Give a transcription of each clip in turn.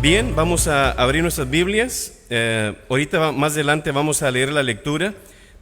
Bien, vamos a abrir nuestras Biblias. Ahorita más adelante vamos a leer la lectura,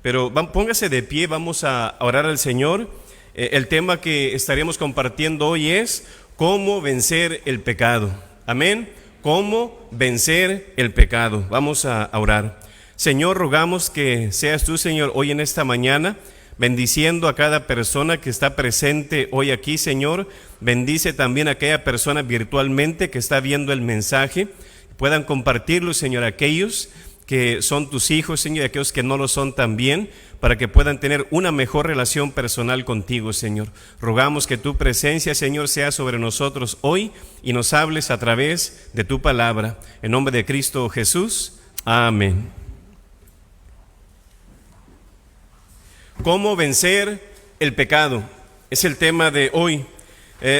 pero póngase de pie, vamos a orar al Señor. El tema que estaremos compartiendo hoy es cómo vencer el pecado. Amén. Cómo vencer el pecado. Vamos a orar. Señor, rogamos que seas tú, Señor, hoy en esta mañana, bendiciendo a cada persona que está presente hoy aquí, Señor. Bendice también a aquella persona virtualmente que está viendo el mensaje. Puedan compartirlo, Señor, aquellos que son tus hijos, Señor, y aquellos que no lo son también, para que puedan tener una mejor relación personal contigo, Señor. Rogamos que tu presencia, Señor, sea sobre nosotros hoy y nos hables a través de tu palabra. En nombre de Cristo Jesús. Amén. ¿Cómo vencer el pecado? Es el tema de hoy.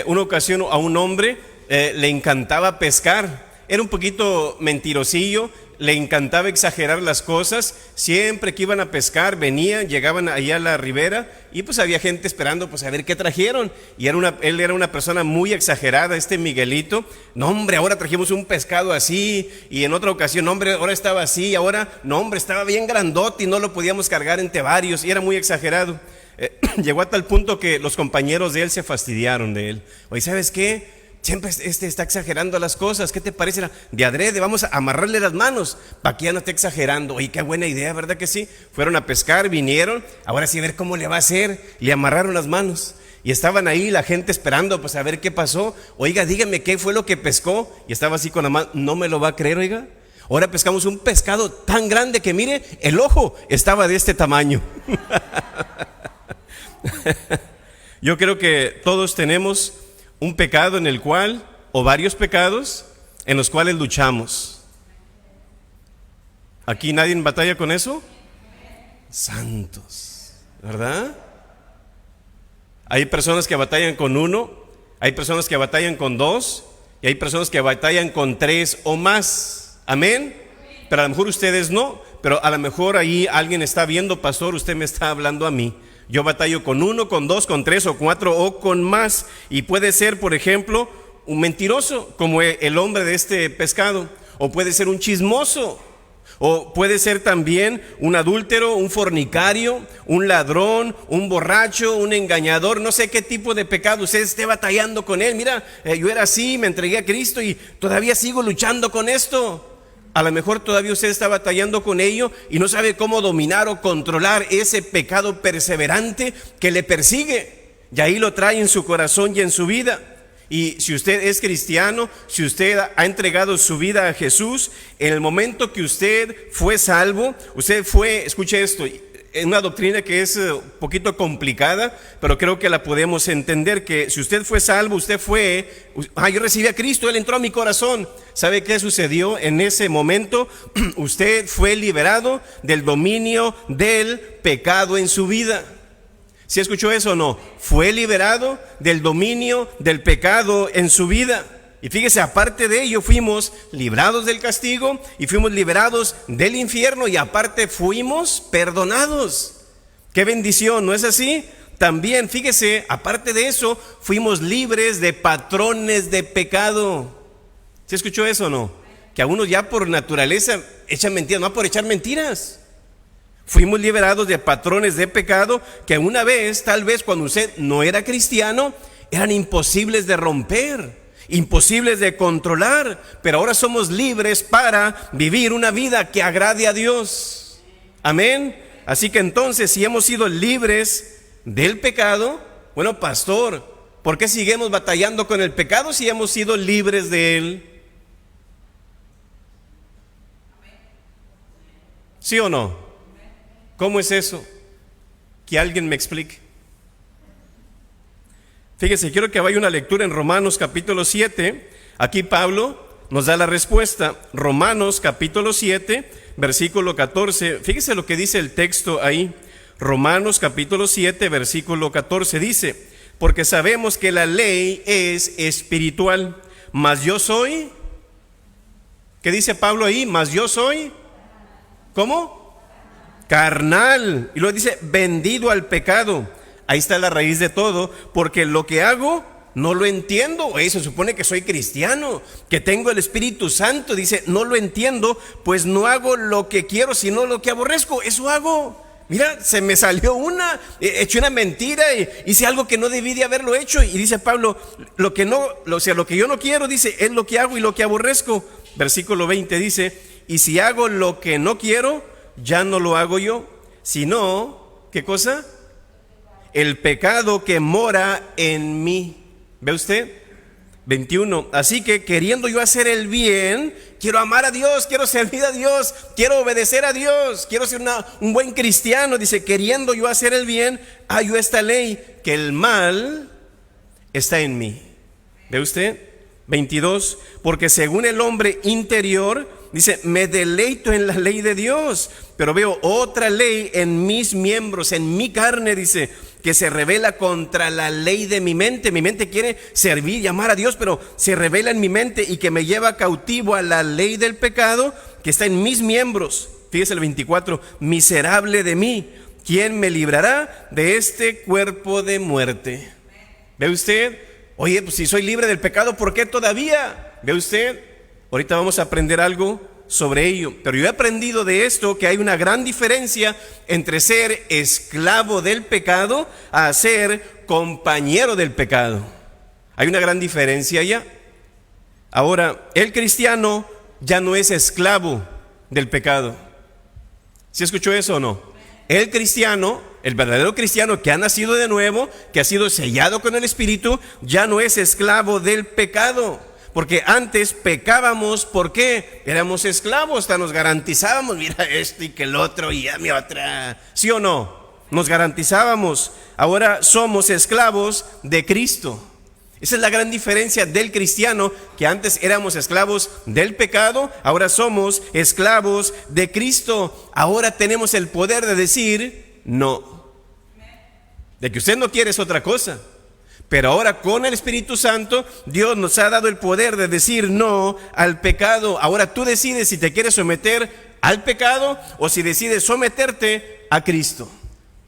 Una ocasión a un hombre le encantaba pescar. Era un poquito mentirosillo, le encantaba exagerar las cosas. Siempre que iban a pescar, llegaban allá a la ribera y pues había gente esperando pues a ver qué trajeron. Y él era una persona muy exagerada, Miguelito. No, hombre, ahora trajimos un pescado así, y en otra ocasión, no, hombre, ahora estaba así, ahora, no, hombre, estaba bien grandote y no lo podíamos cargar entre varios, y era muy exagerado. Llegó a tal punto que los compañeros de él se fastidiaron de él. Oye, ¿sabes qué? Siempre está exagerando las cosas. ¿Qué te parece? De adrede, vamos a amarrarle las manos para que ya no esté exagerando. Oye, qué buena idea, ¿verdad que sí? Fueron a pescar, vinieron, ahora sí a ver cómo le va a hacer. Le amarraron las manos y estaban ahí la gente esperando pues a ver qué pasó. Oiga, dígame qué fue lo que pescó. Y estaba así con la mano. No me lo va a creer, oiga. Ahora pescamos un pescado tan grande que mire, el ojo estaba de este tamaño. Yo creo que todos tenemos un pecado en el cual, o varios pecados en los cuales luchamos. ¿Aquí nadie batalla con eso? Santos, ¿verdad? Hay personas que batallan con uno, hay personas que batallan con dos, y hay personas que batallan con tres o más. Amén. Pero a lo mejor ustedes no, pero a lo mejor ahí alguien está viendo, pastor, usted me está hablando a mí. Yo batallo con uno, con dos, con tres o cuatro o con más. Y puede ser, por ejemplo, un mentiroso, como el hombre de este pescado. O puede ser un chismoso. O puede ser también un adúltero, un fornicario, un ladrón, un borracho, un engañador. No sé qué tipo de pecado usted esté batallando con él. Mira, yo era así, me entregué a Cristo y todavía sigo luchando con esto. A lo mejor todavía usted está batallando con ello y no sabe cómo dominar o controlar ese pecado perseverante que le persigue. Y ahí lo trae en su corazón y en su vida. Y si usted es cristiano, si usted ha entregado su vida a Jesús, en el momento que usted fue salvo, escuche esto, es una doctrina que es un poquito complicada, pero creo que la podemos entender, que si usted fue salvo, yo recibí a Cristo, Él entró a mi corazón. ¿Sabe qué sucedió en ese momento? Usted fue liberado del dominio del pecado en su vida. ¿Sí escuchó eso o no? Fue liberado del dominio del pecado en su vida. Y fíjese, aparte de ello, fuimos librados del castigo y fuimos liberados del infierno, y aparte fuimos perdonados. ¡Qué bendición! ¿No es así? También, fíjese, aparte de eso, fuimos libres de patrones de pecado. ¿Sí escuchó eso o no? Que a uno ya por naturaleza echan mentiras, no por echar mentiras. Fuimos liberados de patrones de pecado que una vez, tal vez cuando usted no era cristiano, eran imposibles de romper, imposibles de controlar, pero ahora somos libres para vivir una vida que agrade a Dios. Amén. Así que entonces, si hemos sido libres del pecado, bueno, pastor, ¿por qué seguimos batallando con el pecado si hemos sido libres de él? ¿Sí o no? ¿Cómo es eso? Que alguien me explique. Fíjese, quiero que vaya una lectura en Romanos capítulo 7. Aquí Pablo nos da la respuesta. Romanos capítulo 7, versículo 14. Fíjese lo que dice el texto ahí. Romanos capítulo 7, versículo 14 dice: porque sabemos que la ley es espiritual, mas yo soy, ¿qué dice Pablo ahí? Mas yo soy, ¿cómo? Carnal. Y luego dice, vendido al pecado. Ahí está la raíz de todo, porque lo que hago no lo entiendo. Se supone que soy cristiano, que tengo el Espíritu Santo. Dice, no lo entiendo, pues no hago lo que quiero, sino lo que aborrezco. Eso hago. Mira, se me salió eché una mentira, hice algo que no debí de haberlo hecho. Y dice Pablo, lo que yo no quiero, dice, es lo que hago y lo que aborrezco. Versículo 20 dice, y si hago lo que no quiero, ya no lo hago yo, sino, ¿qué cosa? El pecado que mora en mí. ¿Ve usted? 21. Así que queriendo yo hacer el bien, quiero amar a Dios, quiero servir a Dios, quiero obedecer a Dios, quiero ser un buen cristiano. Dice, queriendo yo hacer el bien, hallo esta ley, que el mal está en mí. ¿Ve usted? 22. Porque según el hombre interior, dice, me deleito en la ley de Dios, pero veo otra ley en mis miembros, en mi carne, dice, que se revela contra la ley de mi mente. Mi mente quiere servir y amar a Dios, pero se revela en mi mente y que me lleva cautivo a la ley del pecado que está en mis miembros. Fíjese el 24, miserable de mí, ¿quién me librará de este cuerpo de muerte? ¿Ve usted? Oye, pues si soy libre del pecado, ¿por qué todavía? ¿Ve usted? Ahorita vamos a aprender algo sobre ello, pero yo he aprendido de esto que hay una gran diferencia entre ser esclavo del pecado a ser compañero del pecado. Hay una gran diferencia ya. Ahora, el cristiano ya no es esclavo del pecado. ¿Sí escuchó eso o no? El cristiano, el verdadero cristiano que ha nacido de nuevo, que ha sido sellado con el Espíritu, ya no es esclavo del pecado. Porque antes pecábamos, ¿por qué? Éramos esclavos, hasta nos garantizábamos, mira esto y que el otro y ya mi otra. ¿Sí o no? Nos garantizábamos. Ahora somos esclavos de Cristo. Esa es la gran diferencia del cristiano, que antes éramos esclavos del pecado, ahora somos esclavos de Cristo. Ahora tenemos el poder de decir no. De que usted no quiere es otra cosa. Pero ahora con el Espíritu Santo, Dios nos ha dado el poder de decir no al pecado. Ahora tú decides si te quieres someter al pecado o si decides someterte a Cristo.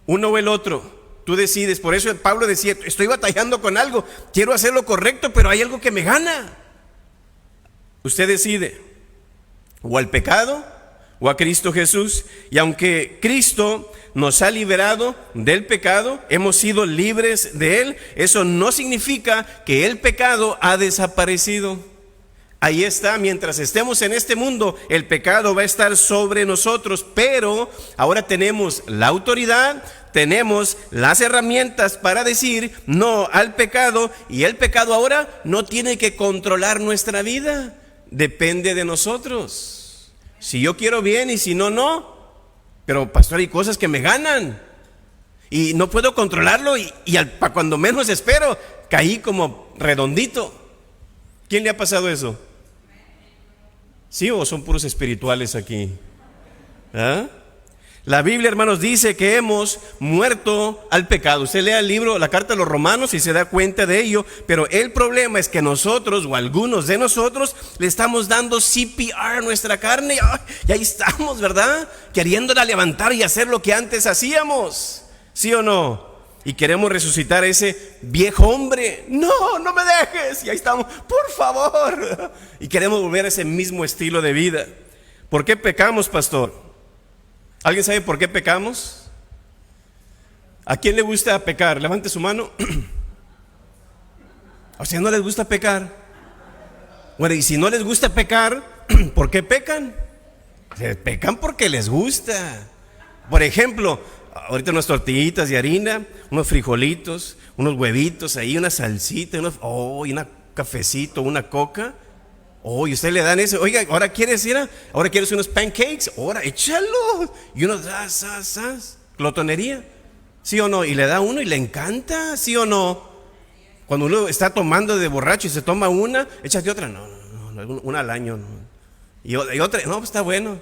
Uno o el otro. Tú decides. Por eso Pablo decía, estoy batallando con algo, quiero hacer lo correcto, pero hay algo que me gana. Usted decide, o al pecado o a Cristo Jesús. Y aunque Cristo nos ha liberado del pecado, hemos sido libres de él, eso no significa que el pecado ha desaparecido. Ahí está, mientras estemos en este mundo, el pecado va a estar sobre nosotros, pero ahora tenemos la autoridad, tenemos las herramientas para decir no al pecado, y el pecado ahora no tiene que controlar nuestra vida, depende de nosotros. Si yo quiero bien y si no, no. Pero pastor, hay cosas que me ganan y no puedo controlarlo y para cuando menos espero, caí como redondito. ¿Quién le ha pasado eso? ¿Sí o son puros espirituales aquí? ¿Ah? La Biblia, hermanos, dice que hemos muerto al pecado. Usted lea el libro, la carta a los Romanos y se da cuenta de ello. Pero el problema es que nosotros, o algunos de nosotros, le estamos dando CPR a nuestra carne. Y ahí estamos, ¿verdad? Queriéndola levantar y hacer lo que antes hacíamos. ¿Sí o no? Y queremos resucitar a ese viejo hombre. No, no me dejes. Y ahí estamos, por favor. Y queremos volver a ese mismo estilo de vida. ¿Por qué pecamos, pastor? ¿Alguien sabe por qué pecamos? ¿A quién le gusta pecar? Levante su mano. ¿A ustedes no les gusta pecar? Bueno, y si no les gusta pecar, ¿por qué pecan? Pecan porque les gusta. Por ejemplo, ahorita unas tortillitas de harina, unos frijolitos, unos huevitos ahí, una salsita, y un cafecito, una coca. Y usted le dan eso. Oiga, ahora quieres ir ahora quieres unos pancakes, ahora échalo. Y uno glotonería, ¿sí o no? Y le da uno y le encanta, ¿sí o no? Cuando uno está tomando de borracho y se toma una, échate otra. No, una al año, no. Y otra, no, pues está bueno.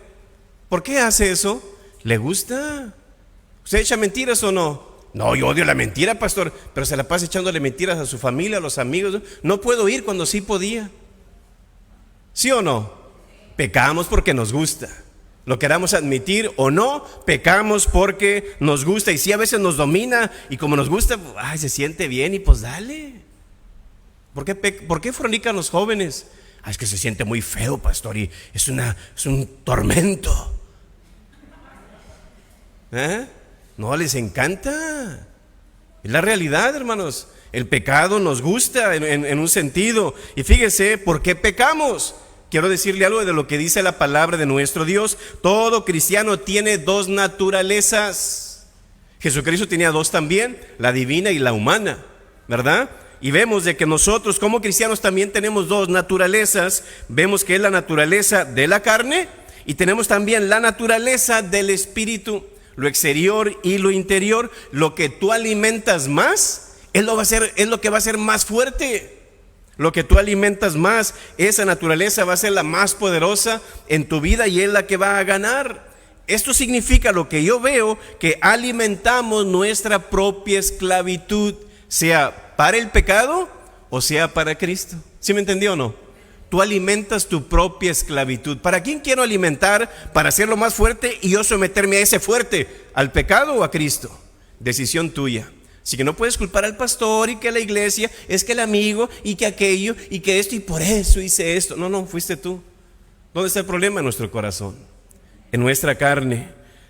¿Por qué hace eso? ¿Le gusta? ¿Usted echa mentiras o no? No, yo odio la mentira, pastor, pero se la pasa echándole mentiras a su familia, a los amigos. No puedo ir cuando sí podía. ¿Sí o no? Pecamos porque nos gusta. Lo queramos admitir o no, pecamos porque nos gusta. Y sí, a veces nos domina y como nos gusta, se siente bien y pues dale. ¿Por qué fornican los jóvenes? Es que se siente muy feo, pastor, y es un tormento. No, les encanta. Es la realidad, hermanos. El pecado nos gusta en un sentido. Y fíjese, ¿por qué pecamos? Quiero decirle algo de lo que dice la palabra de nuestro Dios. Todo cristiano tiene dos naturalezas. Jesucristo tenía dos también, la divina y la humana, ¿verdad? Y vemos de que nosotros como cristianos también tenemos dos naturalezas. Vemos que es la naturaleza de la carne y tenemos también la naturaleza del espíritu, lo exterior y lo interior. Lo que tú alimentas más es lo que va a ser más fuerte. Lo que tú alimentas más, esa naturaleza va a ser la más poderosa en tu vida y es la que va a ganar. Esto significa lo que yo veo, que alimentamos nuestra propia esclavitud, sea para el pecado o sea para Cristo. ¿Sí me entendió o no? Tú alimentas tu propia esclavitud. ¿Para quién quiero alimentar? Para hacerlo más fuerte y yo someterme a ese fuerte, ¿al pecado o a Cristo? Decisión tuya. Así que no puedes culpar al pastor y que la iglesia, es que el amigo y que aquello y que esto y por eso hice esto. No, fuiste tú. ¿Dónde está el problema? En nuestro corazón, en nuestra carne.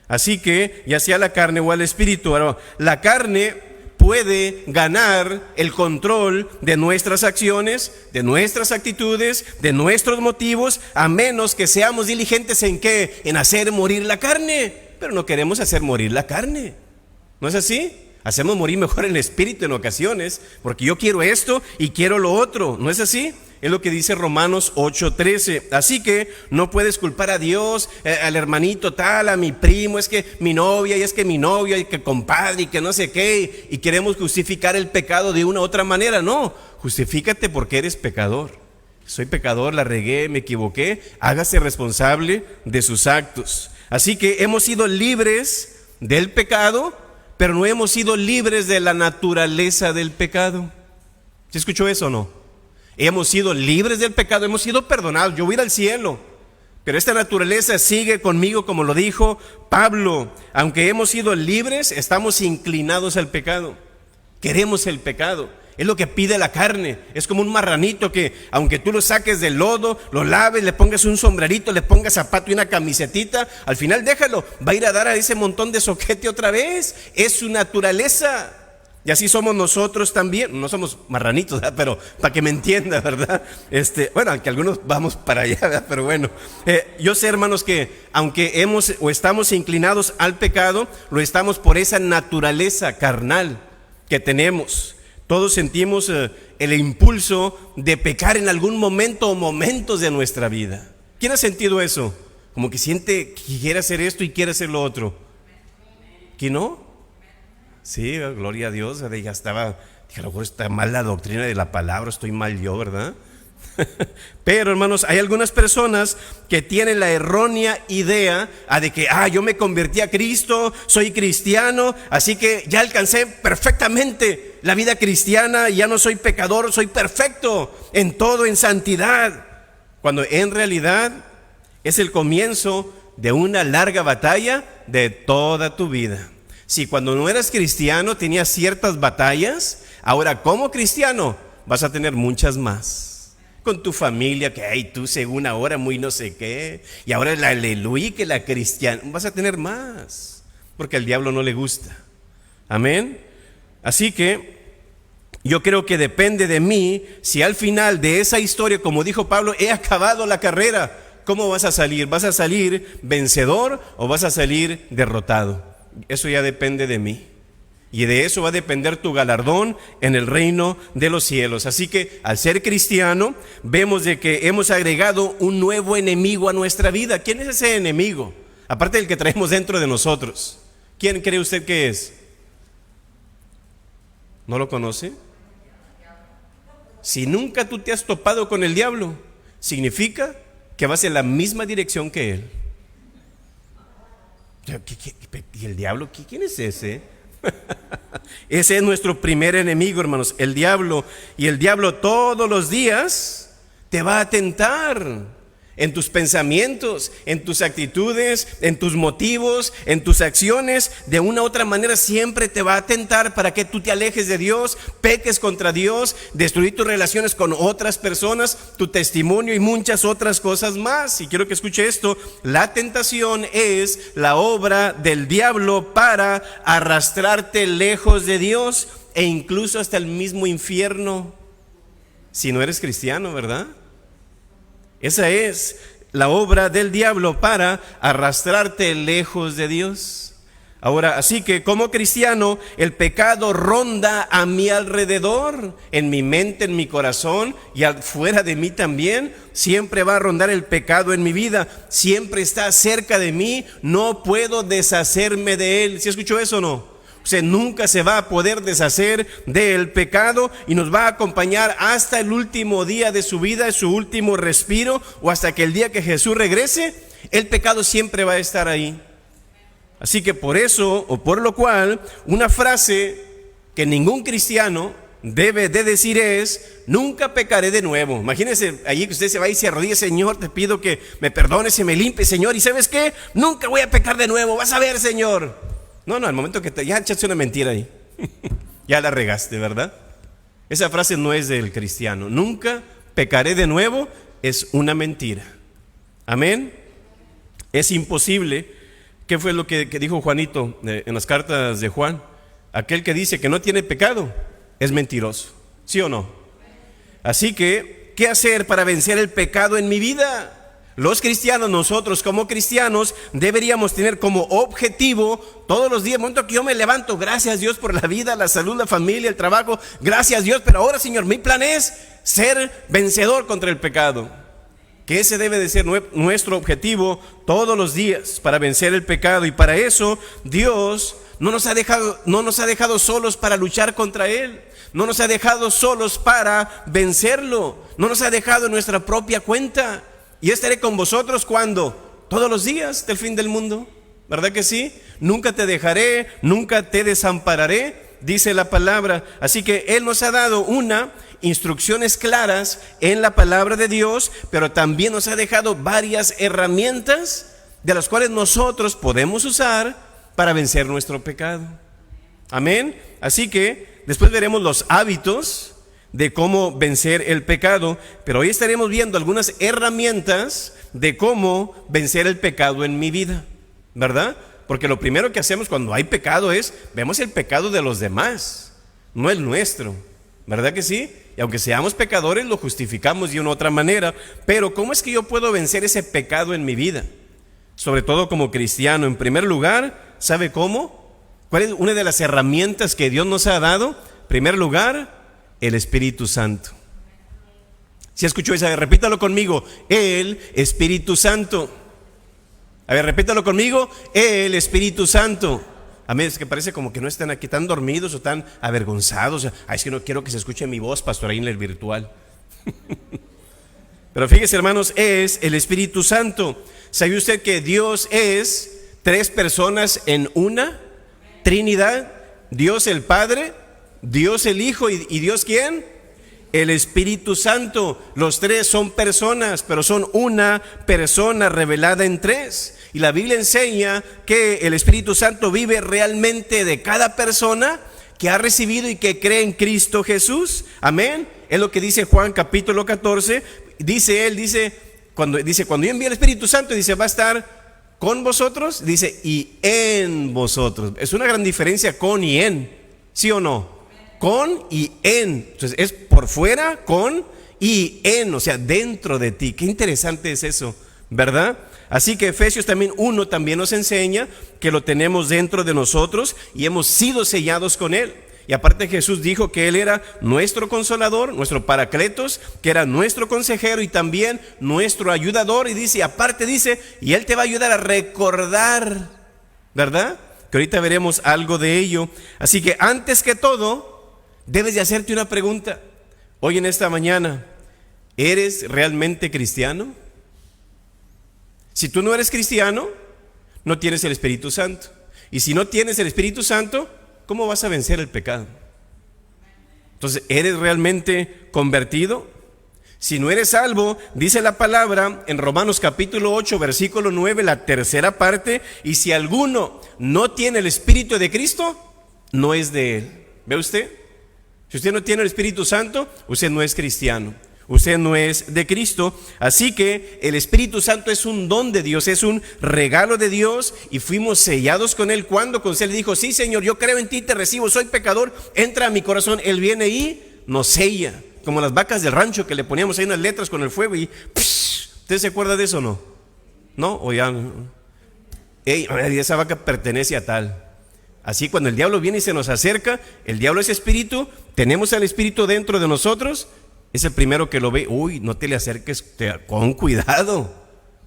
Así que ya sea la carne o el espíritu, la carne puede ganar el control de nuestras acciones, de nuestras actitudes, de nuestros motivos, a menos que seamos diligentes en ¿qué? En hacer morir la carne. Pero no queremos hacer morir la carne. ¿No es así? Hacemos morir mejor el espíritu en ocasiones, porque yo quiero esto y quiero lo otro. ¿No es así? Es lo que dice Romanos 8:13. Así que no puedes culpar a Dios, al hermanito tal, a mi primo, es que mi novia, y es que mi novio, y que compadre, y que no sé qué, y queremos justificar el pecado de una u otra manera. No, justifícate porque eres pecador. Soy pecador, la regué, me equivoqué. Hágase responsable de sus actos. Así que hemos sido libres del pecado, pero no hemos sido libres de la naturaleza del pecado. ¿Se escuchó eso o no? Hemos sido libres del pecado, hemos sido perdonados. Yo voy a ir al cielo, pero esta naturaleza sigue conmigo, como lo dijo Pablo. Aunque hemos sido libres, estamos inclinados al pecado. Queremos el pecado. Es lo que pide la carne. Es como un marranito que aunque tú lo saques del lodo, lo laves, le pongas un sombrerito, le pongas zapato y una camisetita, al final déjalo, va a ir a dar a ese montón de soquete otra vez. Es su naturaleza. Y así somos nosotros también. No somos marranitos, ¿verdad? Pero para que me entienda, ¿verdad? Bueno, aunque algunos vamos para allá, ¿verdad? Pero bueno, yo sé, hermanos, que aunque hemos o estamos inclinados al pecado, lo estamos por esa naturaleza carnal que tenemos. Todos sentimos el impulso de pecar en algún momento o momentos de nuestra vida. ¿Quién ha sentido eso? Como que siente que quiere hacer esto y quiere hacer lo otro. ¿Quién no? Sí, gloria a Dios. Ya estaba, dije, a lo mejor está mal la doctrina de la palabra, estoy mal yo, ¿verdad? Pero, hermanos, hay algunas personas que tienen la errónea idea de que yo me convertí a Cristo, soy cristiano, así que ya alcancé perfectamente la vida cristiana, ya no soy pecador, soy perfecto en todo, en santidad, cuando en realidad es el comienzo de una larga batalla de toda tu vida. Si cuando no eras cristiano tenías ciertas batallas, ahora como cristiano vas a tener muchas más. Con tu familia, que tú según ahora muy no sé qué, y ahora la aleluya, que la cristiana, vas a tener más, porque al diablo no le gusta. Amén. Así que yo creo que depende de mí si al final de esa historia, como dijo Pablo, he acabado la carrera. ¿Cómo vas a salir? ¿Vas a salir vencedor o vas a salir derrotado? Eso ya depende de mí. Y de eso va a depender tu galardón en el reino de los cielos. Así que al ser cristiano, vemos de que hemos agregado un nuevo enemigo a nuestra vida. ¿Quién es ese enemigo? Aparte del que traemos dentro de nosotros. ¿Quién cree usted que es? ¿No lo conoce? Si nunca tú te has topado con el diablo, significa que vas en la misma dirección que él. ¿Y el diablo? ¿Quién es ese? Ese es nuestro primer enemigo, hermanos, el diablo. Y el diablo todos los días te va a tentar. en tus pensamientos, en tus actitudes, en tus motivos, en tus acciones. De una u otra manera siempre te va a tentar para que tú te alejes de Dios, peques contra Dios, destruir tus relaciones con otras personas, tu testimonio y muchas otras cosas más. Y quiero que escuche esto: la tentación es la obra del diablo para arrastrarte lejos de Dios e incluso hasta el mismo infierno, si no eres cristiano, ¿verdad? Esa es la obra del diablo para arrastrarte lejos de Dios. Ahora, así que como cristiano, el pecado ronda a mi alrededor, en mi mente, en mi corazón y fuera de mí también. Siempre va a rondar el pecado en mi vida, siempre está cerca de mí, no puedo deshacerme de él. ¿Sí escuchó eso o no? Usted nunca se va a poder deshacer del pecado y nos va a acompañar hasta el último día de su vida, su último respiro, o hasta que el día que Jesús regrese. El pecado siempre va a estar ahí. Así que por eso, o por lo cual, una frase que ningún cristiano debe de decir es: nunca pecaré de nuevo. Imagínese allí que usted se va y se arrodilla: Señor, te pido que me perdones y me limpies, Señor, y ¿sabes qué? Nunca voy a pecar de nuevo, vas a ver, Señor. No, al momento que ya echaste una mentira ahí, ya la regaste, ¿verdad? Esa frase no es del cristiano. Nunca pecaré de nuevo es una mentira. Amén. Es imposible. ¿Qué fue lo que dijo Juanito en las cartas de Juan? Aquel que dice que no tiene pecado es mentiroso, ¿sí o no? Así que, ¿qué hacer para vencer el pecado en mi vida? Los cristianos, nosotros como cristianos, deberíamos tener como objetivo todos los días, el momento que yo me levanto: gracias Dios por la vida, la salud, la familia, el trabajo, gracias Dios, pero ahora, Señor, mi plan es ser vencedor contra el pecado. Que ese debe de ser nuestro objetivo todos los días, para vencer el pecado. Y para eso Dios no nos ha dejado solos para luchar contra él. No nos ha dejado solos para vencerlo. No nos ha dejado en nuestra propia cuenta. Y estaré con vosotros cuando, todos los días del fin del mundo, ¿verdad que sí? Nunca te dejaré, nunca te desampararé, dice la palabra. Así que Él nos ha dado instrucciones claras en la palabra de Dios, pero también nos ha dejado varias herramientas de las cuales nosotros podemos usar para vencer nuestro pecado. Amén. Así que después veremos los hábitos de cómo vencer el pecado, pero hoy estaremos viendo algunas herramientas de cómo vencer el pecado en mi vida, ¿verdad? Porque lo primero que hacemos cuando hay pecado es, vemos el pecado de los demás, no el nuestro, ¿verdad que sí? Y aunque seamos pecadores, lo justificamos de una u otra manera. Pero ¿cómo es que yo puedo vencer ese pecado en mi vida? Sobre todo como cristiano. En primer lugar, ¿sabe cómo? ¿Cuál es una de las herramientas que Dios nos ha dado? En primer lugar, el Espíritu Santo. ¿Sí escuchó esa? Repítalo conmigo: el Espíritu Santo. A ver, repítalo conmigo: el Espíritu Santo. A mí es que parece como que no están aquí tan dormidos o tan avergonzados. Es que no quiero que se escuche mi voz, pastor, ahí en el virtual. Pero fíjese, hermanos, es el Espíritu Santo. ¿Sabe usted que Dios es 3 personas en una Trinidad? Dios el Padre, Dios el Hijo y Dios ¿quién? El Espíritu Santo. Los 3 son personas, pero son una persona revelada en 3. Y la Biblia enseña que el Espíritu Santo vive realmente de cada persona que ha recibido y que cree en Cristo Jesús. Amén. Es lo que dice Juan capítulo 14. Cuando yo envíe el Espíritu Santo, dice, va a estar con vosotros, dice, y en vosotros. Es una gran diferencia con y en, ¿sí o no? Con y en. Entonces es por fuera, con y en, o sea, dentro de ti. Qué interesante es eso, ¿verdad? Así que Efesios también 1 también nos enseña que lo tenemos dentro de nosotros y hemos sido sellados con Él. Y aparte Jesús dijo que Él era nuestro consolador, nuestro paracletos, que era nuestro consejero y también nuestro ayudador. Y dice, aparte dice, y Él te va a ayudar a recordar, ¿verdad? Que ahorita veremos algo de ello. Así que antes que todo, debes de hacerte una pregunta. Hoy en esta mañana, ¿eres realmente cristiano? Si tú no eres cristiano, no tienes el Espíritu Santo. Y si no tienes el Espíritu Santo, ¿cómo vas a vencer el pecado? Entonces, ¿eres realmente convertido? Si no eres salvo, dice la palabra en Romanos capítulo 8, versículo 9, la tercera parte, y si alguno no tiene el Espíritu de Cristo, no es de él. ¿Ve usted? Si usted no tiene el Espíritu Santo, usted no es cristiano. Usted no es de Cristo. Así que el Espíritu Santo es un don de Dios, es un regalo de Dios, y fuimos sellados con Él. Cuando con Él dijo: sí, Señor, yo creo en ti, te recibo, soy pecador, entra a mi corazón. Él viene y nos sella, como las vacas del rancho que le poníamos ahí unas letras con el fuego y ¡psh! ¿Usted se acuerda de eso o no? ¿No? O ya, esa vaca pertenece a tal. Así, cuando el diablo viene y se nos acerca, el diablo es espíritu, tenemos al Espíritu dentro de nosotros, es el primero que lo ve. Uy, no te le acerques, con cuidado,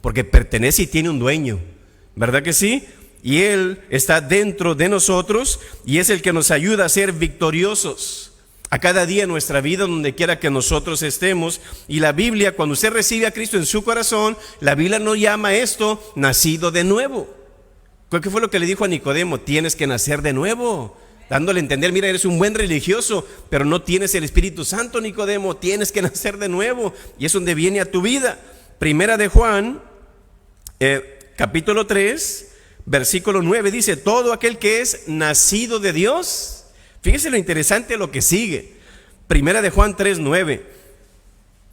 porque pertenece y tiene un dueño, ¿verdad que sí? Y Él está dentro de nosotros y es el que nos ayuda a ser victoriosos a cada día en nuestra vida, donde quiera que nosotros estemos. Y la Biblia, cuando usted recibe a Cristo en su corazón, la Biblia no llama esto nacido de nuevo. ¿Qué fue lo que le dijo a Nicodemo? Tienes que nacer de nuevo, dándole a entender: mira, eres un buen religioso, pero no tienes el Espíritu Santo, Nicodemo, tienes que nacer de nuevo. Y es donde viene a tu vida. Primera de Juan, capítulo 3, versículo 9, dice: todo aquel que es nacido de Dios. Fíjese lo interesante lo que sigue. Primera de Juan 3:9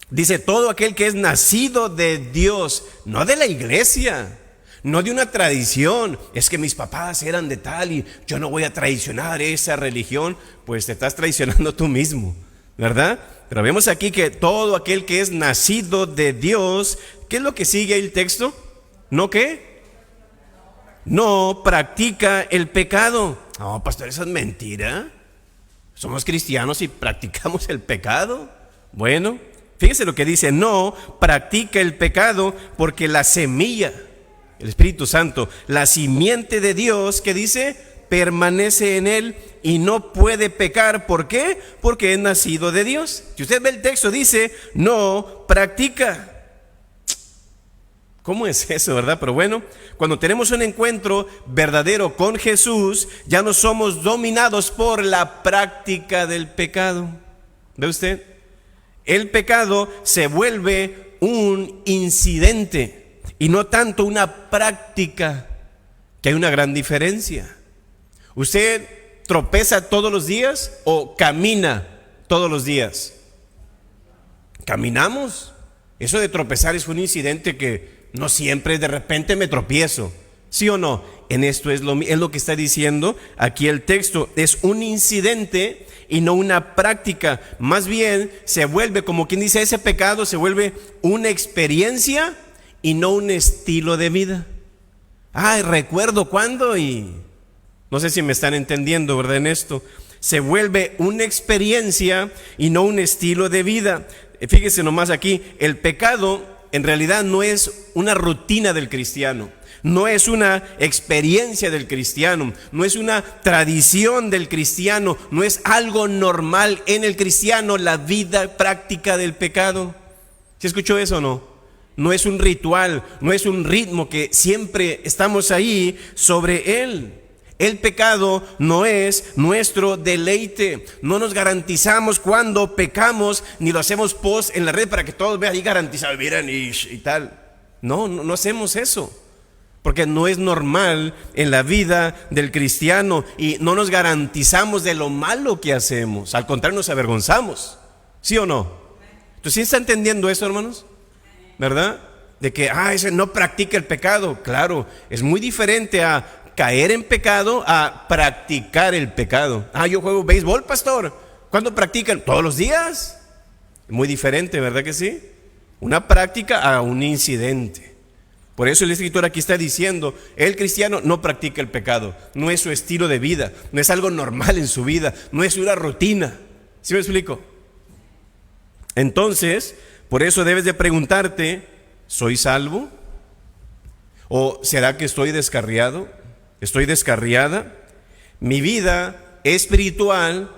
dice: todo aquel que es nacido de Dios, no de la iglesia, no de una tradición. Es que mis papás eran de tal y yo no voy a traicionar esa religión. Pues te estás traicionando tú mismo, ¿verdad? Pero vemos aquí que todo aquel que es nacido de Dios, ¿qué es lo que sigue ahí el texto? ¿No qué? No practica el pecado. No, pastor, eso es mentira. Somos cristianos y practicamos el pecado. Bueno, fíjese lo que dice: no practica el pecado, porque la semilla, el Espíritu Santo, la simiente de Dios, que dice, permanece en él y no puede pecar. ¿Por qué? Porque es nacido de Dios. Si usted ve el texto, dice: no practica. ¿Cómo es eso, verdad? Pero bueno, cuando tenemos un encuentro verdadero con Jesús, ya no somos dominados por la práctica del pecado. ¿Ve usted? El pecado se vuelve un incidente y no tanto una práctica, que hay una gran diferencia. ¿Usted tropeza todos los días o camina todos los días? Caminamos. Eso de tropezar es un incidente que no siempre, de repente me tropiezo. ¿Sí o no? En esto es lo que está diciendo aquí el texto. Es un incidente y no una práctica. Más bien se vuelve, como quien dice, ese pecado se vuelve una experiencia y no un estilo de vida. Ay, recuerdo cuándo, y no sé si me están entendiendo, ¿verdad? En esto se vuelve una experiencia y no un estilo de vida. Fíjese nomás aquí, el pecado en realidad no es una rutina del cristiano, no es una experiencia del cristiano, no es una tradición del cristiano, no es algo normal en el cristiano la vida práctica del pecado. ¿Sí escuchó eso o no? No es un ritual, no es un ritmo que siempre estamos ahí sobre él. El pecado no es nuestro deleite. No nos garantizamos cuando pecamos, ni lo hacemos post en la red para que todos vean ahí garantizado, miren y tal. No hacemos eso, porque no es normal en la vida del cristiano, y no nos garantizamos de lo malo que hacemos. Al contrario, nos avergonzamos. ¿Sí o no? Entonces, ¿sí está entendiendo eso, hermanos? ¿Verdad? De que, ese no practica el pecado. Claro, es muy diferente a caer en pecado a practicar el pecado. Yo juego béisbol, pastor. ¿Cuándo practican? Todos los días. Muy diferente, ¿verdad que sí? Una práctica a un incidente. Por eso el escritor aquí está diciendo: el cristiano no practica el pecado, no es su estilo de vida, no es algo normal en su vida, no es una rutina. ¿Sí me explico? Entonces, por eso debes de preguntarte: ¿soy salvo? ¿O será que estoy descarriado? ¿Estoy descarriada? ¿Mi vida espiritual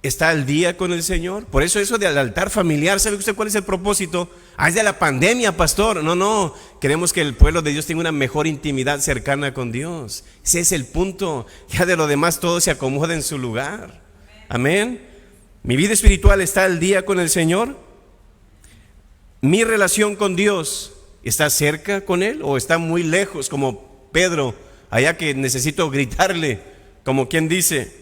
está al día con el Señor? Por eso del altar familiar, ¿sabe usted cuál es el propósito? Es de la pandemia, pastor. No, queremos que el pueblo de Dios tenga una mejor intimidad cercana con Dios. Ese es el punto. Ya de lo demás todo se acomoda en su lugar. Amén. ¿Mi vida espiritual está al día con el Señor? mi relación con Dios está cerca con Él o está muy lejos, como Pedro, allá que necesito gritarle, como quien dice,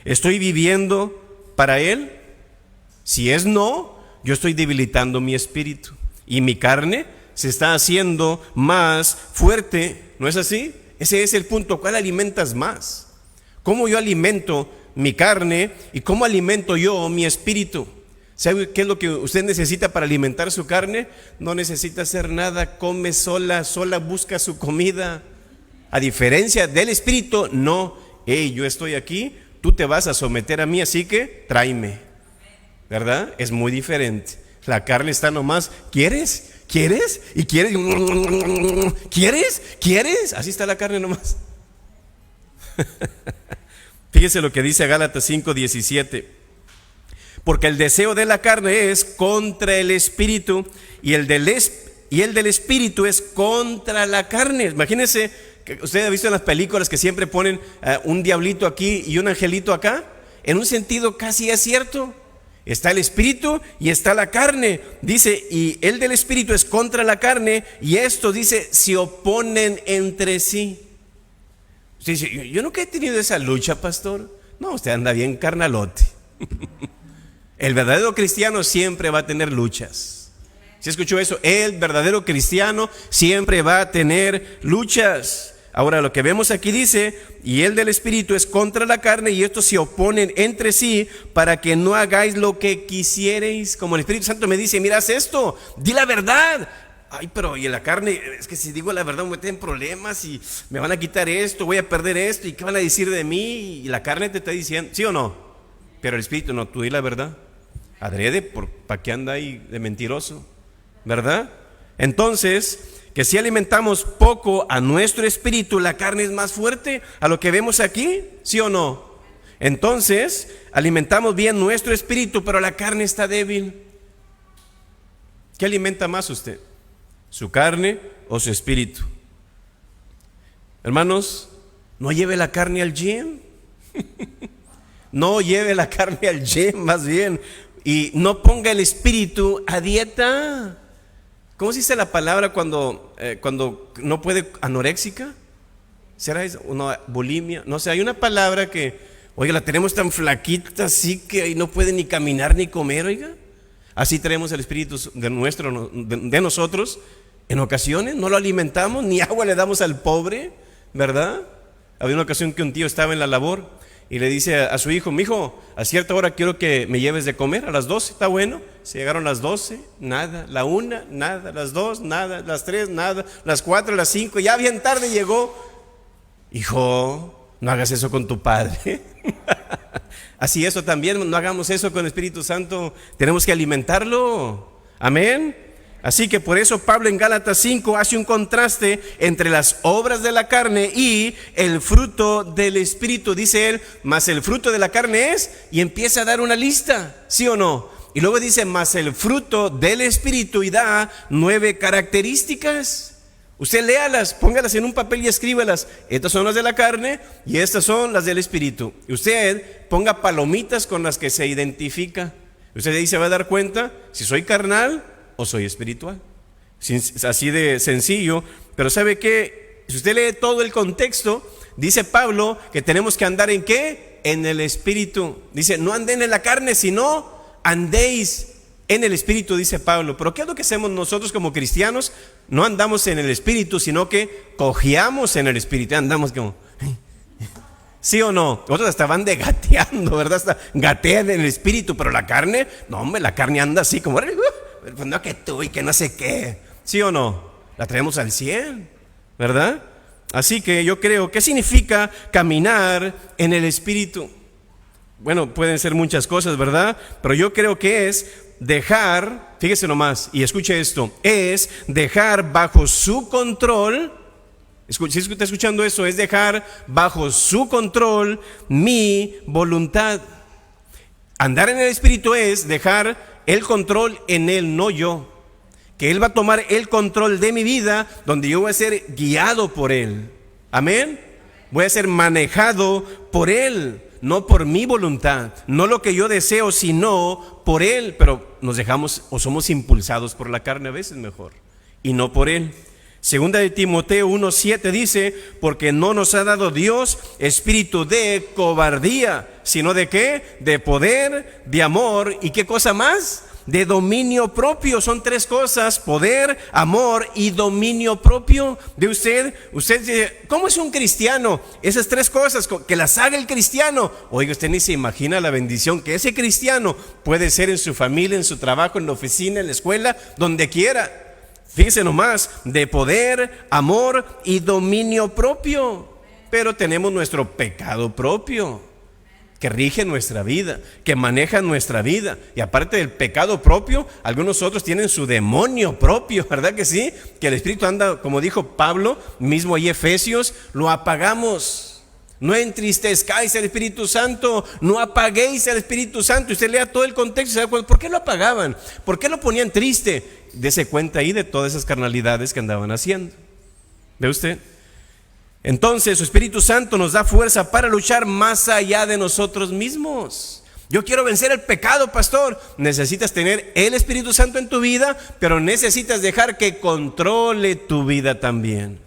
¿estoy viviendo para Él? Si es no, yo estoy debilitando mi espíritu y mi carne se está haciendo más fuerte, ¿no es así? Ese es el punto. ¿Cuál alimentas más? ¿Cómo yo alimento mi carne y cómo alimento yo mi espíritu? ¿Sabe qué es lo que usted necesita para alimentar su carne? No necesita hacer nada, come sola busca su comida. A diferencia del espíritu, no, hey, yo estoy aquí, tú te vas a someter a mí, así que tráeme, ¿verdad? Es muy diferente. La carne está nomás, ¿quieres? ¿Quieres? ¿Y quieres? ¿Quieres? ¿Quieres? Así está la carne nomás. Fíjese lo que dice Gálatas 5:17. Porque el deseo de la carne es contra el espíritu y el del espíritu es contra la carne. Imagínense que usted ha visto en las películas que siempre ponen un diablito aquí y un angelito acá. En un sentido casi es cierto. Está el espíritu y está la carne. Dice, y el del espíritu es contra la carne, y esto dice, se oponen entre sí. Usted dice, yo nunca he tenido esa lucha, pastor. No, usted anda bien carnalote. El verdadero cristiano siempre va a tener luchas. ¿Sí escuchó eso? El verdadero cristiano siempre va a tener luchas. Ahora lo que vemos aquí dice, y el del espíritu es contra la carne, y estos se oponen entre sí para que no hagáis lo que quisierais. Como el Espíritu Santo me dice, mira, haz esto, di la verdad. Ay, pero y en la carne, es que si digo la verdad me voy a tener problemas y me van a quitar esto, voy a perder esto, y qué van a decir de mí. Y la carne te está diciendo, ¿sí o no? Pero el espíritu no, tú di la verdad. Adrede, ¿para qué anda ahí de mentiroso? ¿Verdad? Entonces, que si alimentamos poco a nuestro espíritu, la carne es más fuerte a lo que vemos aquí, ¿sí o no? Entonces, alimentamos bien nuestro espíritu, pero la carne está débil. ¿Qué alimenta más usted? ¿Su carne o su espíritu? Hermanos, no lleve la carne al gym. No lleve la carne al gym, más bien. Y no ponga el espíritu a dieta. ¿Cómo se dice la palabra cuando no puede, anoréxica? ¿Será eso? Una bulimia. No sé, hay una palabra que, oiga, la tenemos tan flaquita así que no puede ni caminar ni comer, oiga. Así tenemos el espíritu de nosotros. En ocasiones no lo alimentamos, ni agua le damos al pobre, ¿verdad? Había una ocasión que un tío estaba en la labor y le dice a su hijo, mijo, a cierta hora quiero que me lleves de comer, a las 12, ¿está bueno? Se llegaron las 12, nada, la 1, nada, las 2, nada, las 3, nada, las 4, las 5, ya bien tarde llegó. Hijo, no hagas eso con tu padre. Así eso también, no hagamos eso con el Espíritu Santo, tenemos que alimentarlo. Amén. Así que por eso Pablo en Gálatas 5 hace un contraste entre las obras de la carne y el fruto del Espíritu. Dice él, mas el fruto de la carne es, y empieza a dar una lista, ¿sí o no? Y luego dice, mas el fruto del Espíritu, y da 9 características. Usted léalas, póngalas en un papel y escríbalas. Estas son las de la carne y estas son las del Espíritu. Y usted ponga palomitas con las que se identifica. Usted ahí se va a dar cuenta si soy carnal o soy espiritual. Así de sencillo. Pero ¿sabe qué? Si usted lee todo el contexto, dice Pablo que tenemos que andar ¿en qué? En el Espíritu. Dice, no anden en la carne, sino andéis en el Espíritu, dice Pablo. Pero ¿qué es lo que hacemos nosotros como cristianos? No andamos en el Espíritu, sino que cojeamos en el Espíritu. Andamos como, ¿sí o no? Otros hasta van de gateando, ¿verdad? Hasta gatean en el Espíritu, pero la carne, no hombre, la carne anda así como, pues no que tú y que no sé qué. ¿Sí o no? La traemos al 100, ¿verdad? Así que yo creo, ¿qué significa caminar en el Espíritu? Bueno, pueden ser muchas cosas, ¿verdad? Pero yo creo que es dejar, fíjese nomás, y escuche esto, es dejar bajo su control. Si está escuchando eso, es dejar bajo su control mi voluntad. Andar en el Espíritu es dejar el control en Él, no yo. Que Él va a tomar el control de mi vida, donde yo voy a ser guiado por Él. Amén. Voy a ser manejado por Él, no por mi voluntad, no lo que yo deseo, sino por Él. Pero nos dejamos o somos impulsados por la carne a veces mejor, y no por Él. Segunda de Timoteo 1:7 dice: porque no nos ha dado Dios espíritu de cobardía, sino de ¿qué? De poder, de amor, ¿y qué cosa más? De dominio propio. Son tres cosas: poder, amor y dominio propio. De usted dice, ¿cómo es un cristiano? Esas tres cosas, que las haga el cristiano. Oiga, usted ni se imagina la bendición que ese cristiano puede ser en su familia, en su trabajo, en la oficina, en la escuela, donde quiera. Fíjense nomás: de poder, amor y dominio propio. Pero tenemos nuestro pecado propio, que rige nuestra vida, que maneja nuestra vida. Y aparte del pecado propio, algunos otros tienen su demonio propio, ¿verdad que sí? Que el espíritu anda, como dijo Pablo, mismo ahí Efesios, lo apagamos. No entristezcáis al Espíritu Santo, no apaguéis al Espíritu Santo. Usted lea todo el contexto y se da cuenta, ¿por qué lo apagaban? ¿Por qué lo ponían triste? Dese cuenta ahí de todas esas carnalidades que andaban haciendo. ¿Ve usted? Entonces su Espíritu Santo nos da fuerza para luchar más allá de nosotros mismos. Yo quiero vencer el pecado, pastor. Necesitas tener el Espíritu Santo en tu vida, pero necesitas dejar que controle tu vida también.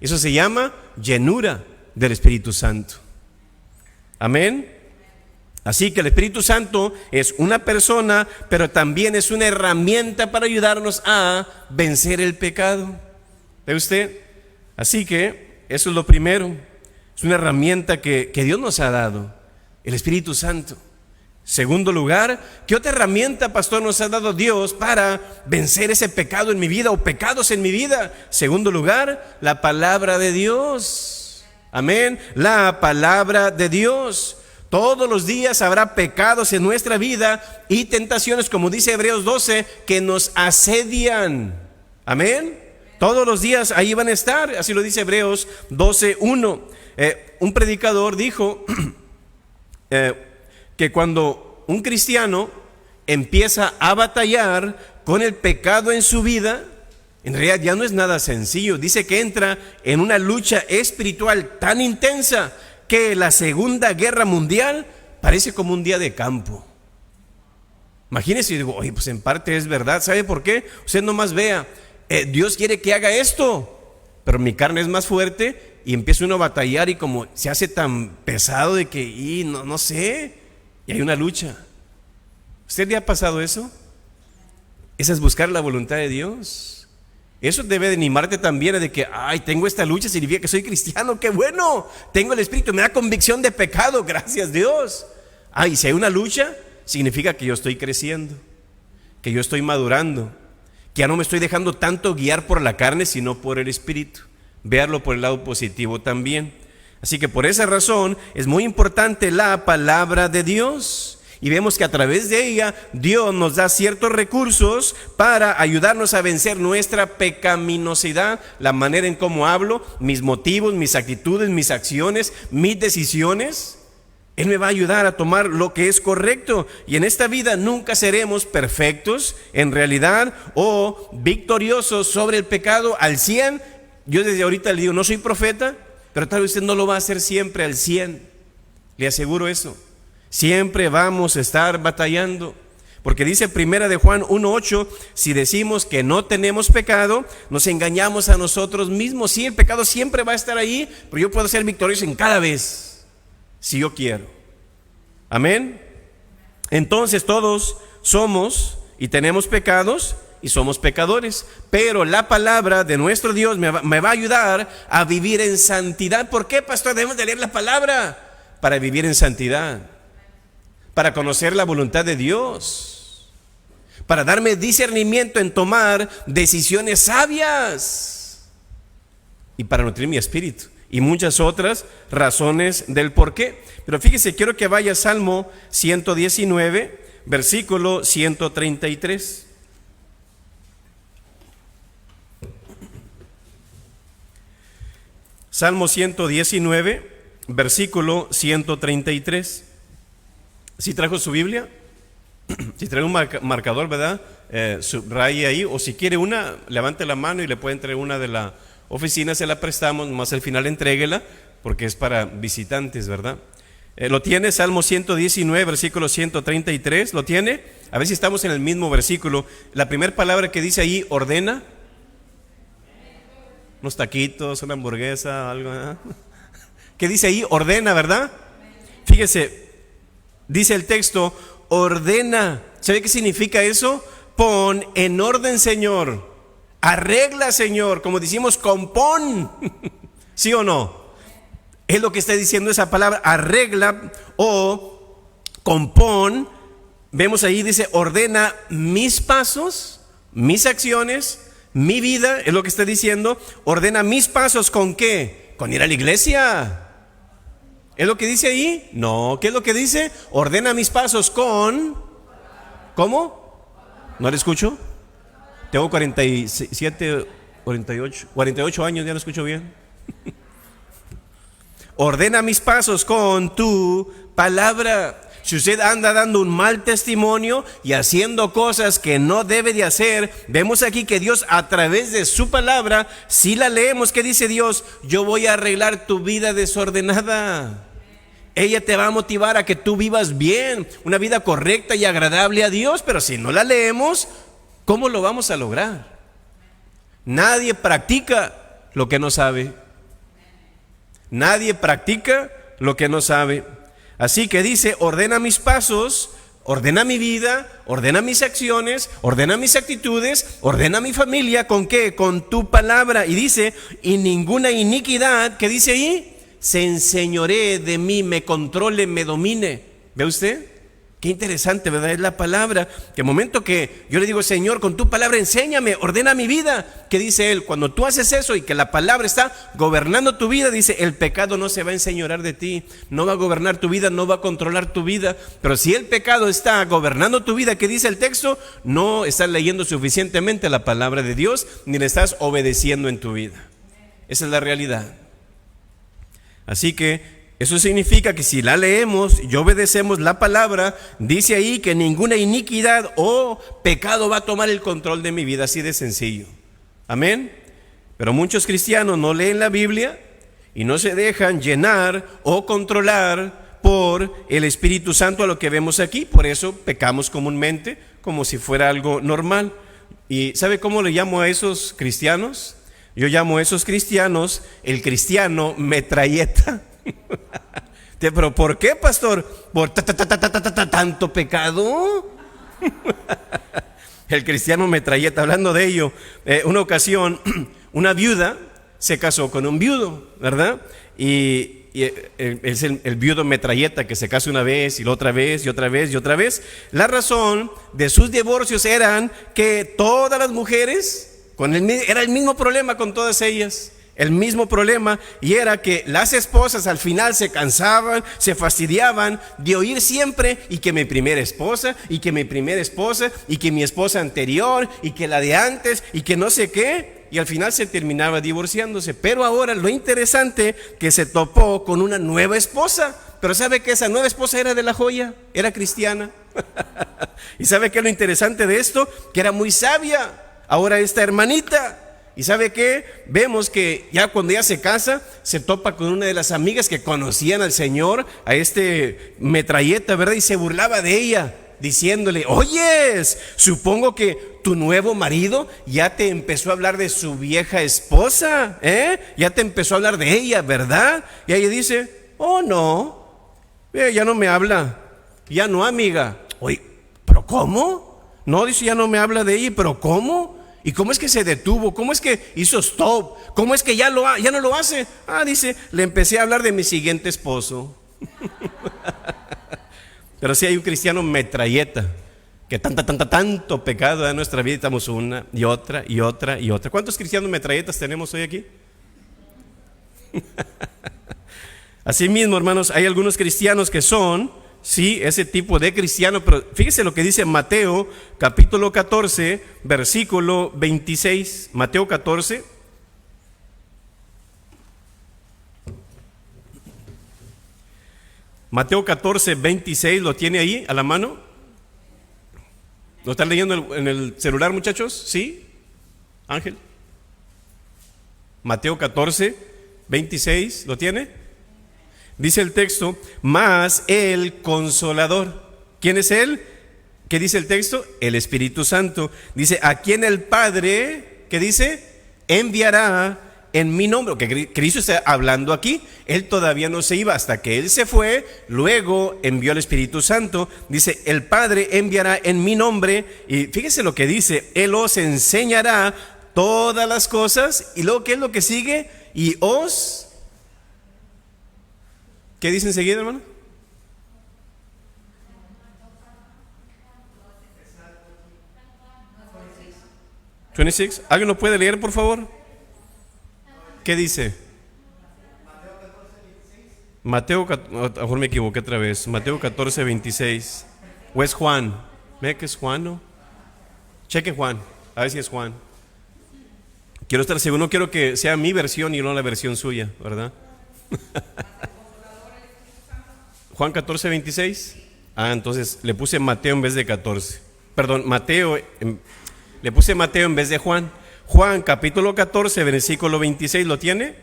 Eso se llama llenura del Espíritu Santo. Amén. Así que el Espíritu Santo es una persona, pero también es una herramienta para ayudarnos a vencer el pecado. ¿Ve usted? Así que eso es lo primero. Es una herramienta que Dios nos ha dado, el Espíritu Santo. Segundo lugar, ¿qué otra herramienta, pastor, nos ha dado Dios para vencer ese pecado en mi vida o pecados en mi vida? Segundo lugar, la palabra de Dios. Amén. La palabra de Dios. Todos los días habrá pecados en nuestra vida y tentaciones, como dice Hebreos 12, que nos asedian. Amén. Todos los días ahí van a estar, así lo dice Hebreos 12:1. Un predicador dijo que cuando un cristiano empieza a batallar con el pecado en su vida, en realidad ya no es nada sencillo. Dice que entra en una lucha espiritual tan intensa que la Segunda Guerra Mundial parece como un día de campo. Imagínese, y digo, oye, pues en parte es verdad. ¿Sabe por qué? Usted nomás vea, Dios quiere que haga esto, pero mi carne es más fuerte y empieza uno a batallar y como se hace tan pesado de que, no sé, y hay una lucha. ¿Usted le ha pasado eso? Esa es buscar la voluntad de Dios. Eso debe de animarte también de que, tengo esta lucha, significa que soy cristiano, qué bueno, tengo el Espíritu, me da convicción de pecado, gracias Dios. Y si hay una lucha, significa que yo estoy creciendo, que yo estoy madurando, que ya no me estoy dejando tanto guiar por la carne, sino por el Espíritu. Véalo por el lado positivo también. Así que por esa razón es muy importante la palabra de Dios. Y vemos que a través de ella Dios nos da ciertos recursos para ayudarnos a vencer nuestra pecaminosidad, la manera en cómo hablo, mis motivos, mis actitudes, mis acciones, mis decisiones. Él me va a ayudar a tomar lo que es correcto. Y en esta vida nunca seremos perfectos en realidad o victoriosos sobre el pecado al 100. Yo desde ahorita le digo, no soy profeta, pero tal vez usted no lo va a hacer siempre al 100. Le aseguro eso. Siempre vamos a estar batallando, porque dice Primera de Juan 1:8, si decimos que no tenemos pecado, nos engañamos a nosotros mismos. Sí, el pecado siempre va a estar ahí, pero yo puedo ser victorioso en cada vez, si yo quiero. Amén. Entonces todos somos y tenemos pecados y somos pecadores, pero la palabra de nuestro Dios me va a ayudar a vivir en santidad. ¿Por qué, pastor? Debemos de leer la palabra para vivir en santidad, para conocer la voluntad de Dios, para darme discernimiento en tomar decisiones sabias y para nutrir mi espíritu y muchas otras razones del por qué. Pero fíjese, quiero que vaya a Salmo 119, versículo 133. Salmo 119, versículo 133. Si trajo su Biblia, si trae un marcador, ¿verdad? Subraye ahí, o si quiere una, levante la mano y le pueden traer una de la oficina, se la prestamos, más al final entréguela porque es para visitantes, ¿verdad? ¿Lo tiene? Salmo 119, versículo 133, ¿lo tiene? A ver si estamos en el mismo versículo. La primera palabra que dice ahí, ordena. Unos taquitos, una hamburguesa, algo, ¿eh? ¿Qué dice ahí? Ordena, ¿verdad? Fíjese, dice el texto, ordena. ¿Sabe qué significa eso? Pon en orden, Señor. Arregla, Señor. Como decimos, compón. ¿Sí o no? Es lo que está diciendo esa palabra, arregla o compón. Vemos ahí, dice, ordena mis pasos, mis acciones, mi vida, es lo que está diciendo. Ordena mis pasos, ¿con qué? Con ir a la iglesia. ¿Es lo que dice ahí? No, ¿qué es lo que dice? Ordena mis pasos con... ¿Cómo? ¿No le escucho? Tengo 47, 48 años, ya no escucho bien. Ordena mis pasos con tu palabra. Si usted anda dando un mal testimonio y haciendo cosas que no debe de hacer, vemos aquí que Dios a través de su palabra, si la leemos, ¿qué dice Dios? Yo voy a arreglar tu vida desordenada. Ella te va a motivar a que tú vivas bien, una vida correcta y agradable a Dios, pero si no la leemos, ¿cómo lo vamos a lograr? Nadie practica lo que no sabe. Nadie practica lo que no sabe. Así que dice, ordena mis pasos, ordena mi vida, ordena mis acciones, ordena mis actitudes, ordena mi familia. ¿Con qué? Con tu palabra. Y dice, y ninguna iniquidad, ¿qué dice ahí? Se enseñoree de mí, me controle, me domine. ¿Ve usted? Qué interesante, ¿verdad? Es la palabra, que el momento que yo le digo, Señor, con tu palabra enséñame, ordena mi vida. ¿Qué dice Él? Cuando tú haces eso y que la palabra está gobernando tu vida, dice, el pecado no se va a enseñorear de ti, no va a gobernar tu vida, no va a controlar tu vida. Pero si el pecado está gobernando tu vida, ¿qué dice el texto? No estás leyendo suficientemente la palabra de Dios, ni le estás obedeciendo en tu vida. Esa es la realidad. Así que eso significa que si la leemos y obedecemos la palabra, dice ahí que ninguna iniquidad o pecado va a tomar el control de mi vida, así de sencillo. Amén. Pero muchos cristianos no leen la Biblia y no se dejan llenar o controlar por el Espíritu Santo, a lo que vemos aquí. Por eso pecamos comúnmente como si fuera algo normal. ¿Y sabe cómo le llamo a esos cristianos? Yo llamo a esos cristianos el cristiano metralleta. Pero ¿por qué, pastor? ¿Por tanto pecado? El cristiano metralleta, hablando de ello, una ocasión una viuda se casó con un viudo, ¿verdad? Y es el viudo metralleta que se casa una vez y la otra vez y otra vez y otra vez. La razón de sus divorcios eran que todas las mujeres, era el mismo problema con todas ellas. El mismo problema, y era que las esposas al final se cansaban, se fastidiaban de oír siempre, y que mi primera esposa, y que mi primera esposa, y que mi esposa anterior, y que la de antes, y que no sé qué, y al final se terminaba divorciándose. Pero ahora lo interesante, que se topó con una nueva esposa. Pero ¿sabe que esa nueva esposa era de la joya? Era cristiana. ¿Y sabe qué es lo interesante de esto? Que era muy sabia. Ahora esta hermanita, ¿y sabe qué? Vemos que ya cuando ella se casa, se topa con una de las amigas que conocían al Señor, a este metralleta, ¿verdad? Y se burlaba de ella, diciéndole, oyes, supongo que tu nuevo marido ya te empezó a hablar de su vieja esposa, ¿eh? Ya te empezó a hablar de ella, ¿verdad? Y ella dice, oh no, ya no me habla, ya no, amiga. Oye, ¿pero cómo? No, dice, ya no me habla de ella, ¿pero cómo? ¿Y cómo es que se detuvo? ¿Cómo es que hizo stop? ¿Cómo es que ya no lo hace? Dice, le empecé a hablar de mi siguiente esposo. Pero sí hay un cristiano metralleta, que tanto pecado en nuestra vida, estamos una y otra y otra y otra. ¿Cuántos cristianos metralletas tenemos hoy aquí? Así mismo, hermanos, hay algunos cristianos que son, sí, ese tipo de cristiano, pero fíjese lo que dice Mateo capítulo 14, versículo 26. Mateo 14. Mateo 14, 26, ¿lo tiene ahí a la mano? ¿Lo están leyendo en el celular, muchachos? ¿Sí? Ángel. Mateo 14, 26, ¿lo tiene? Dice el texto, más el Consolador. ¿Quién es Él? ¿Qué dice el texto? El Espíritu Santo. Dice, a quien el Padre, ¿qué dice? Enviará en mi nombre. Que Cristo está hablando aquí. Él todavía no se iba hasta que Él se fue. Luego envió al Espíritu Santo. Dice, el Padre enviará en mi nombre. Y fíjese lo que dice, Él os enseñará todas las cosas. Y luego, ¿qué es lo que sigue? Y os... ¿Qué dice enseguida, hermano? ¿26? ¿Alguien lo puede leer, por favor? ¿Qué dice? Mateo, a lo mejor me equivoqué otra vez. Mateo 14, 26. ¿O es Juan? ¿Ve que es Juan, no? Cheque Juan, a ver si es Juan. Quiero estar seguro, no quiero que sea mi versión y no la versión suya, ¿verdad? Juan 14, 26. Ah, entonces le puse Mateo en vez de 14. Perdón, le puse Mateo en vez de Juan. Juan capítulo 14, versículo 26, ¿lo tiene?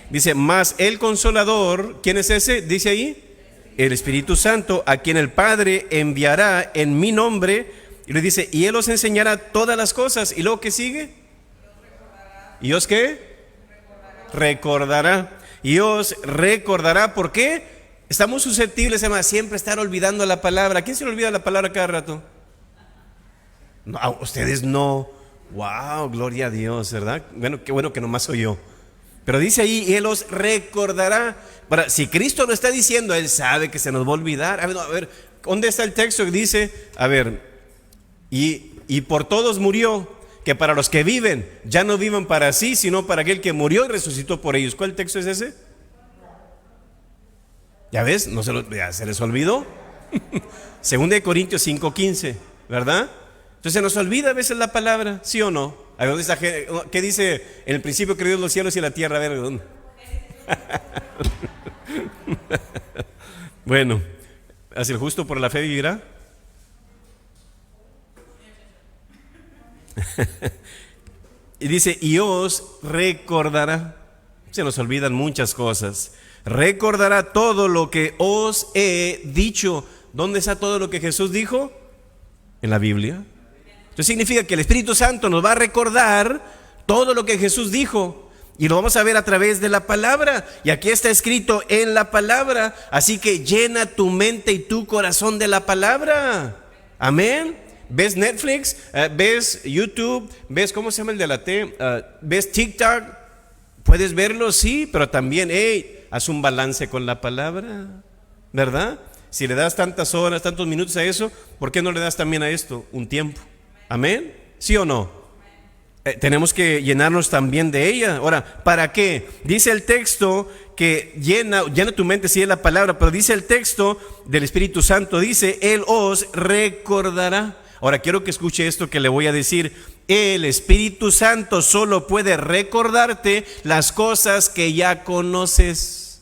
Dice, más el Consolador, ¿quién es ese? Dice ahí, el Espíritu Santo, a quien el Padre enviará en mi nombre. Y le dice, y Él os enseñará todas las cosas. ¿Y luego qué sigue? ¿Y os qué? Recordará. Y os recordará, ¿por qué? Estamos susceptibles, hermano, siempre estar olvidando la palabra. ¿Quién se le olvida la palabra cada rato? No, ustedes no. Wow, gloria a Dios, ¿verdad? Bueno, qué bueno que nomás soy yo. Pero dice ahí, y Él os recordará. Ahora, si Cristo lo está diciendo, Él sabe que se nos va a olvidar. A ver, ¿dónde está el texto que dice? A ver, y por todos murió, que para los que viven, ya no vivan para sí, sino para aquel que murió y resucitó por ellos. ¿Cuál texto es ese? ¿Ya ves? Ya se les olvidó. 2 Corintios 5:15, ¿verdad? Entonces se nos olvida a veces la palabra, ¿sí o no? A ver, ¿dónde está? ¿Qué dice? En el principio creó Dios los cielos y la tierra. A ver, ¿dónde? Bueno, ¿así el justo por la fe vivirá? Y dice, y os recordará. Se nos olvidan muchas cosas. Recordará todo lo que os he dicho. ¿Dónde está todo lo que Jesús dijo? En la Biblia. Esto significa que el Espíritu Santo nos va a recordar todo lo que Jesús dijo. Y lo vamos a ver a través de la palabra. Y aquí está escrito en la palabra. Así que llena tu mente y tu corazón de la palabra. Amén. ¿Ves Netflix? ¿Ves YouTube? ¿Ves cómo se llama el de la T? ¿Ves TikTok? Puedes verlo, sí, pero también, haz un balance con la palabra, ¿verdad? Si le das tantas horas, tantos minutos a eso, ¿por qué no le das también a esto un tiempo? ¿Amén? ¿Sí o no? Tenemos que llenarnos también de ella. Ahora, ¿para qué? Dice el texto que llena tu mente, sí es la palabra, pero dice el texto del Espíritu Santo, dice, Él os recordará. Ahora quiero que escuche esto que le voy a decir. El Espíritu Santo solo puede recordarte las cosas que ya conoces.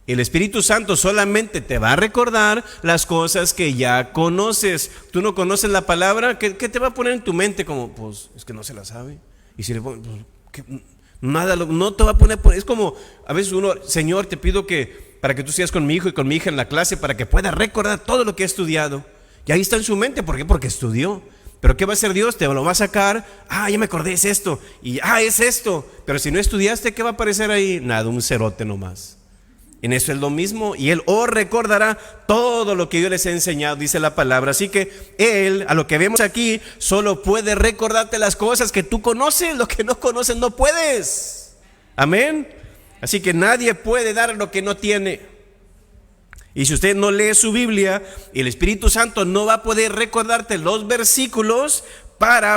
El Espíritu Santo solamente te va a recordar las cosas que ya conoces. Tú no conoces la palabra, ¿qué te va a poner en tu mente? Como, pues, es que no se la sabe. Y si le pones, pues, nada, no te va a poner, es como, a veces uno, Señor, te pido que, para que tú seas con mi hijo y con mi hija en la clase, para que pueda recordar todo lo que ha estudiado. Y ahí está en su mente, ¿por qué? Porque estudió. Pero ¿qué va a hacer Dios? Te lo va a sacar, ya me acordé, es esto, y es esto. Pero si no estudiaste, ¿qué va a aparecer ahí? Nada, un cerote nomás. En eso es lo mismo, y Él os recordará todo lo que yo les he enseñado, dice la palabra. Así que Él, a lo que vemos aquí, solo puede recordarte las cosas que tú conoces. Lo que no conoces no puedes. Amén. Así que nadie puede dar lo que no tiene. Y si usted no lee su Biblia, el Espíritu Santo no va a poder recordarte los versículos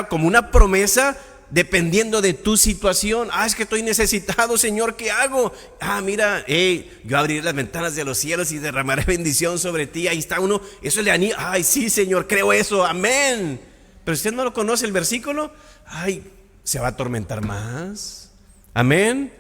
como una promesa, dependiendo de tu situación. Es que estoy necesitado, Señor, ¿qué hago? Mira, yo abriré las ventanas de los cielos y derramaré bendición sobre ti. Ahí está uno, eso le anima. Sí, Señor, creo eso, amén. Pero si usted no lo conoce el versículo, se va a atormentar más. Amén.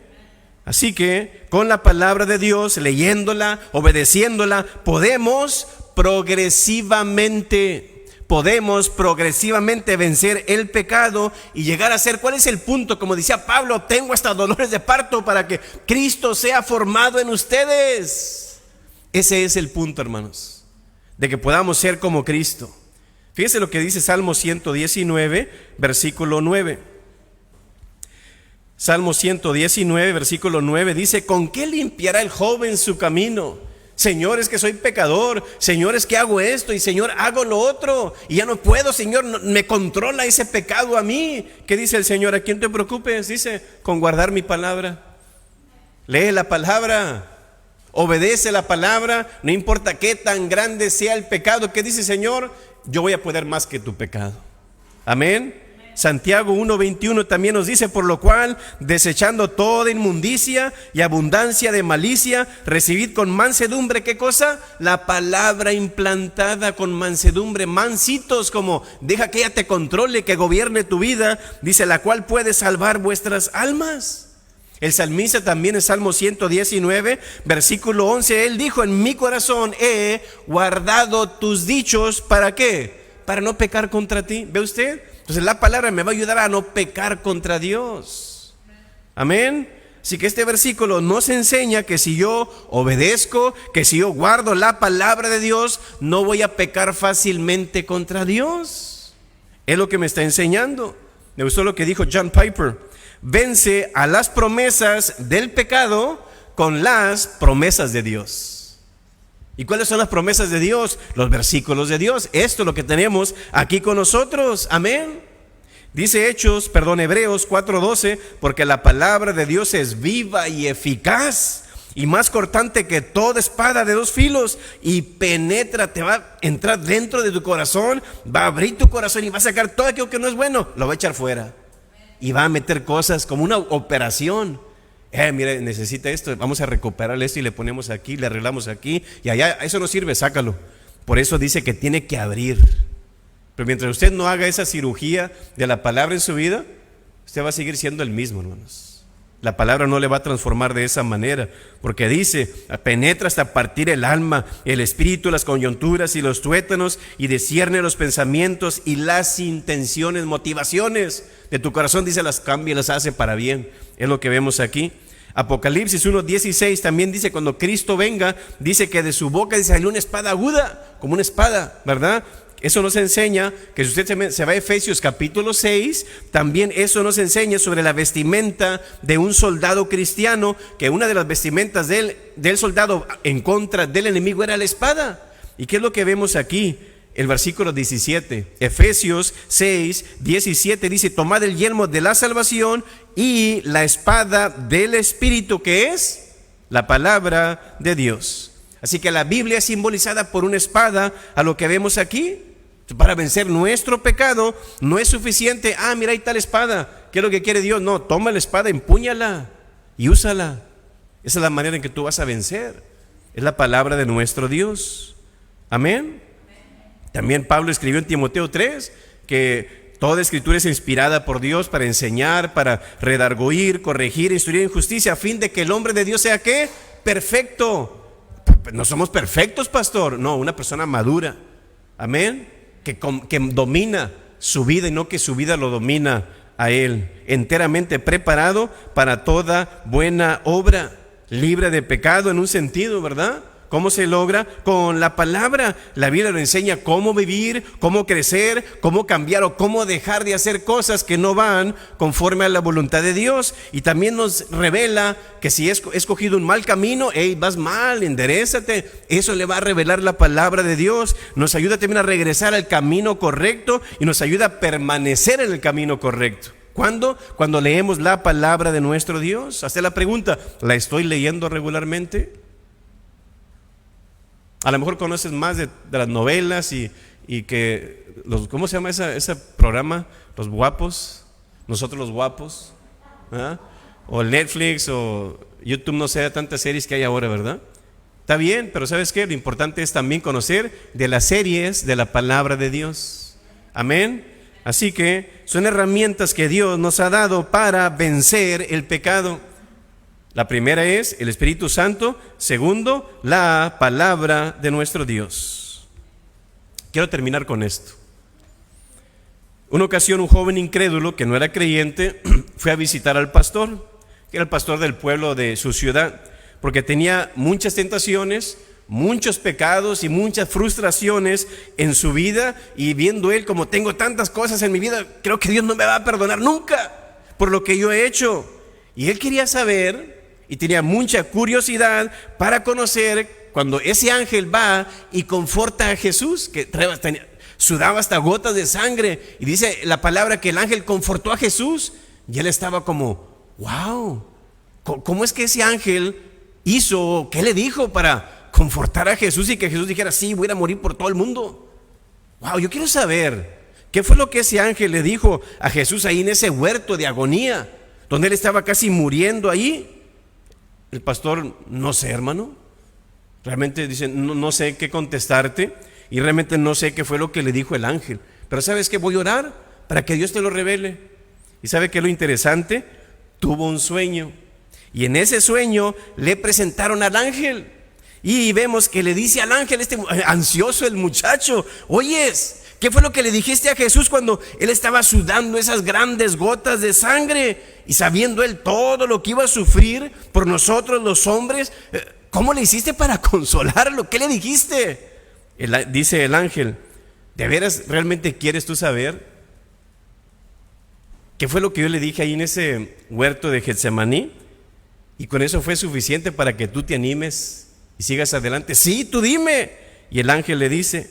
Así que con la palabra de Dios, leyéndola, obedeciéndola, podemos progresivamente podemos progresivamente vencer el pecado y llegar a ser, ¿cuál es el punto? Como decía Pablo, tengo hasta dolores de parto para que Cristo sea formado en ustedes. Ese es el punto, hermanos, de que podamos ser como Cristo. Fíjense lo que dice Salmo 119, versículo 9. Salmo 119, versículo 9 dice: ¿con qué limpiará el joven su camino? Señor, es que soy pecador. Señor, es que hago esto, y Señor, hago lo otro, y ya no puedo, Señor, me controla ese pecado a mí. ¿Qué dice el Señor? ¿A quién te preocupes? Dice: con guardar mi palabra. Lee la palabra, obedece la palabra, no importa qué tan grande sea el pecado. ¿Qué dice el Señor? Yo voy a poder más que tu pecado. Amén. Santiago 1:21 también nos dice: por lo cual, desechando toda inmundicia y abundancia de malicia, recibid con mansedumbre, ¿qué cosa? La palabra implantada con mansedumbre, mansitos, como deja que ella te controle, que gobierne tu vida, dice, la cual puede salvar vuestras almas. El salmista también en Salmo 119, versículo 11, él dijo: en mi corazón he guardado tus dichos, ¿para qué? Para no pecar contra ti. ¿Ve usted? Entonces la palabra me va a ayudar a no pecar contra Dios. Amén. Así que este versículo nos enseña que si yo obedezco, que si yo guardo la palabra de Dios, no voy a pecar fácilmente contra Dios. Es lo que me está enseñando. Me gustó lo que dijo John Piper: vence a las promesas del pecado con las promesas de Dios. ¿Y cuáles son las promesas de Dios? Los versículos de Dios. Esto es lo que tenemos aquí con nosotros. Amén. Dice Hebreos 4:12, porque la palabra de Dios es viva y eficaz y más cortante que toda espada de dos filos, y penetra, te va a entrar dentro de tu corazón, va a abrir tu corazón y va a sacar todo aquello que no es bueno, lo va a echar fuera y va a meter cosas como una operación. Mire, necesita esto, vamos a recuperar esto y le ponemos aquí, le arreglamos aquí y allá, eso no sirve, sácalo. Por eso dice que tiene que abrir. Pero mientras usted no haga esa cirugía de la palabra en su vida, usted va a seguir siendo el mismo, hermanos. La palabra no le va a transformar de esa manera, porque dice: penetra hasta partir el alma, el espíritu, las coyunturas y los tuétanos, y discierne los pensamientos y las intenciones, motivaciones de tu corazón. Dice, las cambia y las hace para bien. Es lo que vemos aquí. Apocalipsis 1:16 también dice: cuando Cristo venga, dice que de su boca salió una espada aguda, como una espada, ¿verdad? Eso nos enseña que si usted se va a Efesios capítulo 6, también eso nos enseña sobre la vestimenta de un soldado cristiano, que una de las vestimentas del soldado en contra del enemigo era la espada. ¿Y qué es lo que vemos aquí? El versículo 17, Efesios 6:17 dice: tomad el yelmo de la salvación y la espada del Espíritu, que es la palabra de Dios. Así que la Biblia es simbolizada por una espada, a lo que vemos aquí. Para vencer nuestro pecado no es suficiente: mira, hay tal espada, ¿qué es lo que quiere Dios? No, toma la espada, empúñala y úsala. Esa es la manera en que tú vas a vencer. Es la palabra de nuestro Dios. Amén. También Pablo escribió en Timoteo 3 que toda escritura es inspirada por Dios para enseñar, para redarguir, corregir, instruir en justicia, a fin de que el hombre de Dios sea, ¿qué? Perfecto. No somos perfectos, pastor. No, una persona madura. Amén. Que domina su vida y no que su vida lo domina a él. Enteramente preparado para toda buena obra, libre de pecado en un sentido, ¿verdad? ¿Cómo se logra? Con la palabra. La Biblia nos enseña cómo vivir, cómo crecer, cómo cambiar o cómo dejar de hacer cosas que no van conforme a la voluntad de Dios. Y también nos revela que si has escogido un mal camino, vas mal, enderézate. Eso le va a revelar la palabra de Dios. Nos ayuda también a regresar al camino correcto y nos ayuda a permanecer en el camino correcto. ¿Cuándo? Cuando leemos la palabra de nuestro Dios. Hazte la pregunta: ¿la estoy leyendo regularmente? A lo mejor conoces más de las novelas y que ¿cómo se llama ese programa? Los guapos, nosotros los guapos, ¿verdad? O Netflix o YouTube, no sé, tantas series que hay ahora, ¿verdad? Está bien, pero ¿sabes qué? Lo importante es también conocer de las series de la palabra de Dios. Amén. Así que son herramientas que Dios nos ha dado para vencer el pecado. La primera es el Espíritu Santo. Segundo, la palabra de nuestro Dios. Quiero terminar con esto. Una ocasión un joven incrédulo que no era creyente fue a visitar al pastor, que era el pastor del pueblo de su ciudad, porque tenía muchas tentaciones, muchos pecados y muchas frustraciones en su vida, y viendo él como tengo tantas cosas en mi vida, creo que Dios no me va a perdonar nunca por lo que yo he hecho. Y él quería saber y tenía mucha curiosidad para conocer cuando ese ángel va y conforta a Jesús, que sudaba hasta gotas de sangre, y dice la palabra que el ángel confortó a Jesús, y él estaba como, wow, ¿cómo es que ese ángel hizo? ¿Qué le dijo para confortar a Jesús y que Jesús dijera, sí, voy a morir por todo el mundo? Wow, yo quiero saber qué fue lo que ese ángel le dijo a Jesús ahí en ese huerto de agonía, donde él estaba casi muriendo ahí. El pastor, no sé, hermano, realmente dice, no sé qué contestarte, y realmente no sé qué fue lo que le dijo el ángel, pero ¿sabes qué? Voy a orar para que Dios te lo revele. ¿Y sabe qué es lo interesante? Tuvo un sueño, y en ese sueño le presentaron al ángel, y vemos que le dice al ángel, ansioso el muchacho, oyes, ¿qué fue lo que le dijiste a Jesús cuando él estaba sudando esas grandes gotas de sangre y sabiendo él todo lo que iba a sufrir por nosotros los hombres? ¿Cómo le hiciste para consolarlo? ¿Qué le dijiste? Dice el ángel, ¿de veras realmente quieres tú saber qué fue lo que yo le dije ahí en ese huerto de Getsemaní? Y con eso fue suficiente para que tú te animes y sigas adelante. Sí, tú dime. Y el ángel le dice,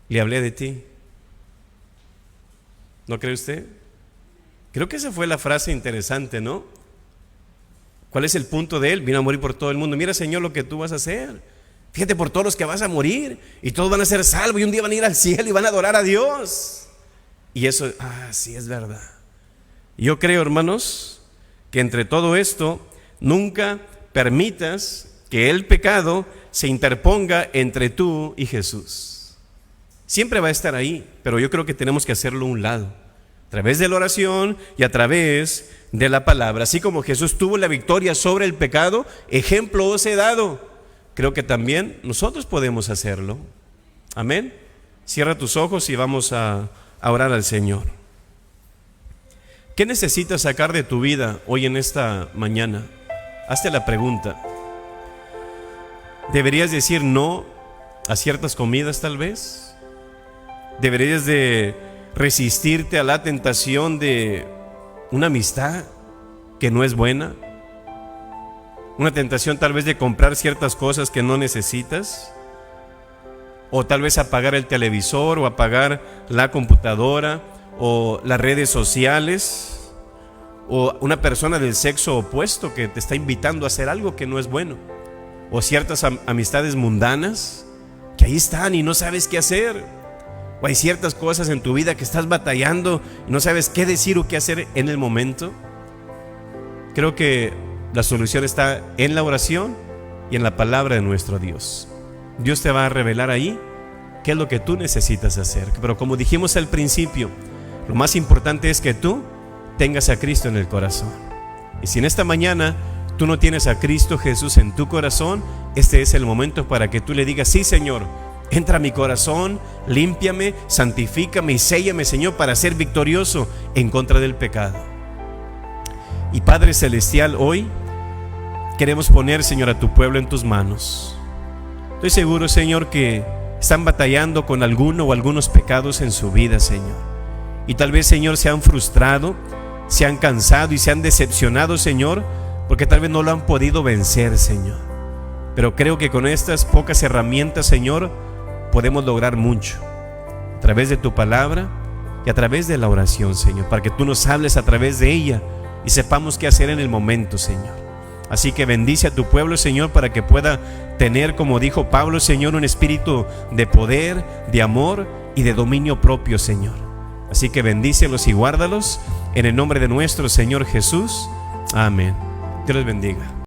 le hablé de ti. ¿No cree usted? Creo que esa fue la frase interesante, ¿no? ¿Cuál es el punto de él? Vino a morir por todo el mundo. Mira, Señor, lo que tú vas a hacer. Fíjate por todos los que vas a morir, y todos van a ser salvos, y un día van a ir al cielo y van a adorar a Dios. Y eso, sí es verdad. Yo creo, hermanos, que entre todo esto, nunca permitas que el pecado se interponga entre tú y Jesús. Siempre va a estar ahí, pero yo creo que tenemos que hacerlo a un lado, a través de la oración y a través de la palabra. Así como Jesús tuvo la victoria sobre el pecado, ejemplo os he dado. Creo que también nosotros podemos hacerlo. Amén. Cierra tus ojos y vamos a orar al Señor. ¿Qué necesitas sacar de tu vida hoy en esta mañana? Hazte la pregunta. ¿Deberías decir no a ciertas comidas tal vez? ¿Deberías de resistirte a la tentación de una amistad que no es buena? Una tentación tal vez de comprar ciertas cosas que no necesitas, o tal vez apagar el televisor, o apagar la computadora, o las redes sociales, o una persona del sexo opuesto que te está invitando a hacer algo que no es bueno, o ciertas amistades mundanas que ahí están y no sabes qué hacer, o hay ciertas cosas en tu vida que estás batallando y no sabes qué decir o qué hacer en el momento. Creo que la solución está en la oración y en la palabra de nuestro Dios. Dios te va a revelar ahí qué es lo que tú necesitas hacer. Pero como dijimos al principio, lo más importante es que tú tengas a Cristo en el corazón. Y si en esta mañana tú no tienes a Cristo Jesús en tu corazón, este es el momento para que tú le digas, sí, Señor, entra a mi corazón, límpiame, santifícame y séllame, Señor, para ser victorioso en contra del pecado. Y Padre Celestial, hoy queremos poner, Señor, a tu pueblo en tus manos. Estoy seguro, Señor, que están batallando con alguno o algunos pecados en su vida, Señor. Y tal vez, Señor, se han frustrado, se han cansado y se han decepcionado, Señor, porque tal vez no lo han podido vencer, Señor. Pero creo que con estas pocas herramientas, Señor, podemos lograr mucho. A través de tu palabra y a través de la oración, Señor, para que tú nos hables a través de ella y sepamos qué hacer en el momento, Señor. Así que bendice a tu pueblo, Señor, para que pueda tener, como dijo Pablo, Señor, un espíritu de poder, de amor y de dominio propio, Señor. Así que bendícelos y guárdalos en el nombre de nuestro Señor Jesús. Amén. Dios les bendiga.